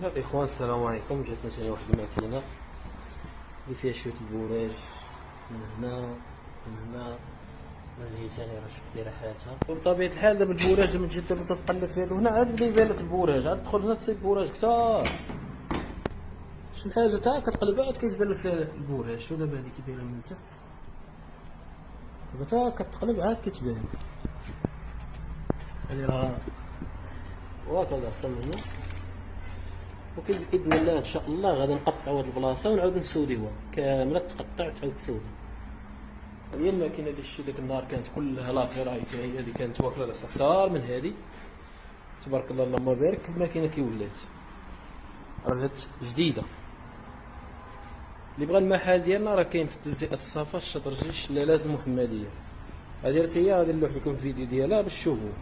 الإخوان السلام عليكم. جاتنا ثاني واحد الماكينة اللي فيها شوية البوراج من هنا من هنا من اللي ثاني راه شوف دايرة حالتها. وبطبيعة الحال دابا البوراج لما تجي تبدا تقلب في هادو هنا عاد بدا يبان لك البوراج، عاد تدخل هنا تصيب بوراج كثار. شي حاجة تا كتقلبها عاد كيتبان لك البوراج. شوف دابا هادي كي دايرة من تحت، دابا تا كتقلب عاد كتبان. هادي راه وهكذا صافي هنا. وبإذن الله إن شاء الله غادي نقطعو هاد البلاصة ونعاود نسوديوها كاملة، تقطع وتعاود تسودي. هادي هي الماكينة اللي شتي داك النهار كانت كلها لابيرايت، هي هادي كانت واكلة راسها كثار من هادي. تبارك الله اللهم بارك. الماكينة كي ولات راه جات جديدة. اللي بغى المحل ديالنا راه كاين في تجزئة الصفا الشطرجي الشلالات المحمدية. هادي راه هي غادي نلوح لكم الفيديو ديالها باش تشوفوه.